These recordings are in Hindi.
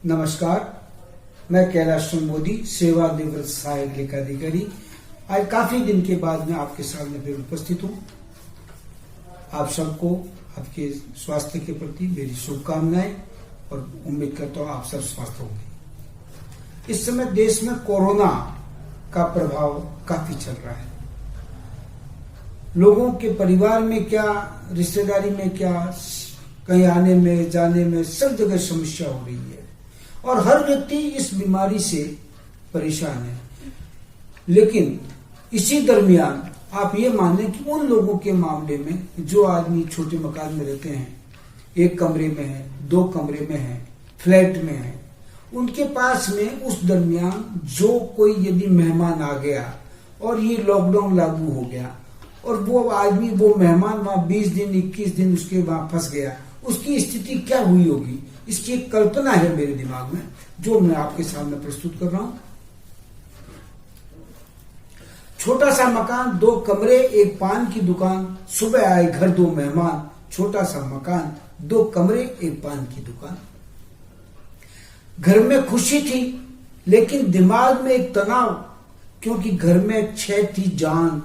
नमस्कार, मैं कैलाश मोदी, सेवानिवृत्त सहायक लेखाधिकारी। आज काफी दिन के बाद मैं आपके सामने फिर उपस्थित हूँ। आप सबको आपके स्वास्थ्य के प्रति मेरी शुभकामनाएं और उम्मीद करता हूँ आप सब स्वस्थ होंगे। इस समय देश में कोरोना का प्रभाव काफी चल रहा है। लोगों के परिवार में क्या, रिश्तेदारी में क्या, कहीं आने में जाने में सब जगह समस्या हो रही है और हर व्यक्ति इस बीमारी से परेशान है। लेकिन इसी दरमियान आप ये माने कि उन लोगों के मामले में जो आदमी छोटे मकान में रहते हैं, एक कमरे में है, दो कमरे में है, फ्लैट में है, उनके पास में उस दरमियान जो कोई यदि मेहमान आ गया और ये लॉकडाउन लागू हो गया और वो आदमी, वो मेहमान वहां 20 दिन 21 दिन उसके वहां फंस गया, उसकी स्थिति क्या हुई होगी, इसकी एक कल्पना है मेरे दिमाग में जो मैं आपके सामने प्रस्तुत कर रहा हूं। छोटा सा मकान, 2 कमरे, एक पान की दुकान। सुबह आए घर 2 मेहमान, छोटा सा मकान, 2 कमरे, एक पान की दुकान। घर में खुशी थी लेकिन दिमाग में एक तनाव, क्योंकि घर में 6 थी जान,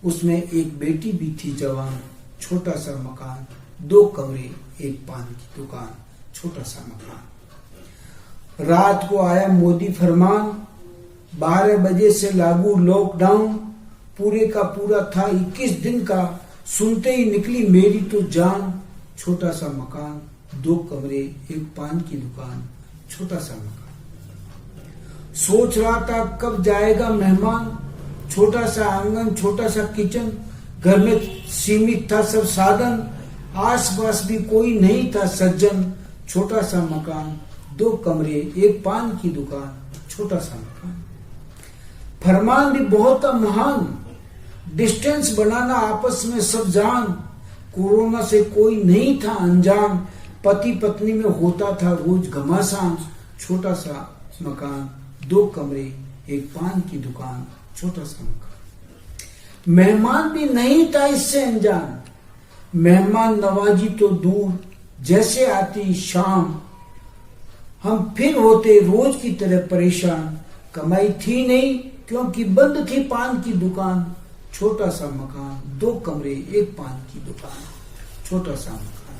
उसमें एक बेटी भी थी जवान। छोटा सा मकान, 2 कमरे, एक पान की दुकान, छोटा सा मकान। रात को आया मोदी फरमान, 12 बजे से लागू लॉकडाउन, पूरे का पूरा था 21 दिन का, सुनते ही निकली मेरी तो जान। छोटा सा मकान, 2 कमरे, एक पान की दुकान, छोटा सा मकान। सोच रहा था कब जाएगा मेहमान, छोटा सा आंगन, छोटा सा किचन, घर में सीमित था सब साधन, आस पास भी कोई नहीं था सज्जन। छोटा सा मकान, 2 कमरे, एक पान की दुकान, छोटा सा मकान। फरमान भी बहुत था महान, डिस्टेंस बनाना आपस में सब जान, कोरोना से कोई नहीं था अनजान, पति पत्नी में होता था रोज घमासान। छोटा सा मकान, 2 कमरे, एक पान की दुकान, छोटा सा मकान। मेहमान भी नहीं था इससे अनजान, मेहमान नवाजी तो दूर, जैसे आती शाम हम फिर होते रोज की तरह परेशान। कमाई थी नहीं क्योंकि बंद थी पान की दुकान। छोटा सा मकान, 2 कमरे, एक पान की दुकान, छोटा सा मकान।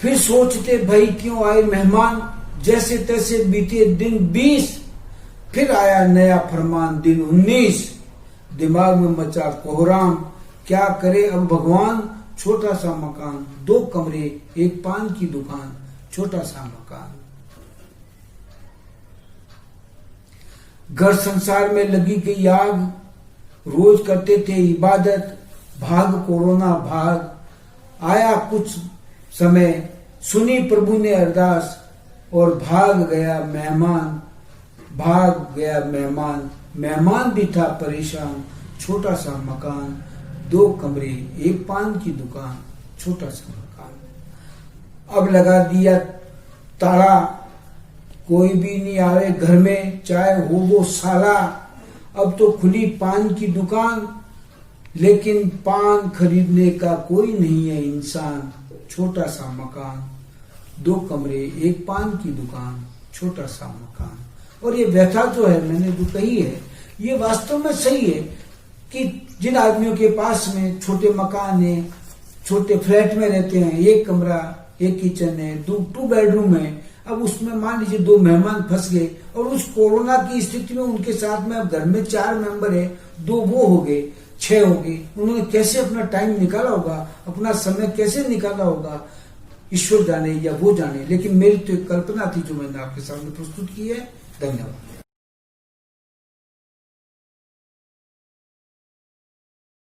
फिर सोचते भाई क्यों आए मेहमान, जैसे तैसे बीते दिन 20, फिर आया नया फरमान दिन 19। दिमाग में मचा कोहराम, क्या करे अब भगवान। छोटा सा मकान, 2 कमरे, एक पान की दुकान, छोटा सा मकान। घर संसार में लगी गई आग, रोज करते थे इबादत, भाग कोरोना भाग। आया कुछ समय, सुनी प्रभु ने अरदास और भाग गया मेहमान, भाग गया मेहमान। मेहमान भी था परेशान। छोटा सा मकान, 2 कमरे, एक पान की दुकान, छोटा सा मकान। अब लगा दिया ताला, कोई भी नहीं आवे घर में, चाहे हो वो साला। अब तो खुली पान की दुकान, लेकिन पान खरीदने का कोई नहीं है इंसान। छोटा सा मकान, 2 कमरे, एक पान की दुकान, छोटा सा मकान। और ये व्यथा जो है मैंने जो कही है, ये वास्तव में सही है कि जिन आदमियों के पास में छोटे मकान है, छोटे फ्लैट में रहते हैं, एक कमरा, एक किचन है, 2 बेडरूम है, अब उसमें मान लीजिए 2 मेहमान फंस गए और उस कोरोना की स्थिति में उनके साथ में अब घर में 4 मेंबर है, 2 वो हो गए, 6 हो गए। उन्होंने कैसे अपना टाइम निकाला होगा, अपना समय कैसे निकाला होगा, ईश्वर जाने या वो जाने। लेकिन मेरी तो एक कल्पना थी जो मैंने आपके सामने प्रस्तुत की है। धन्यवाद।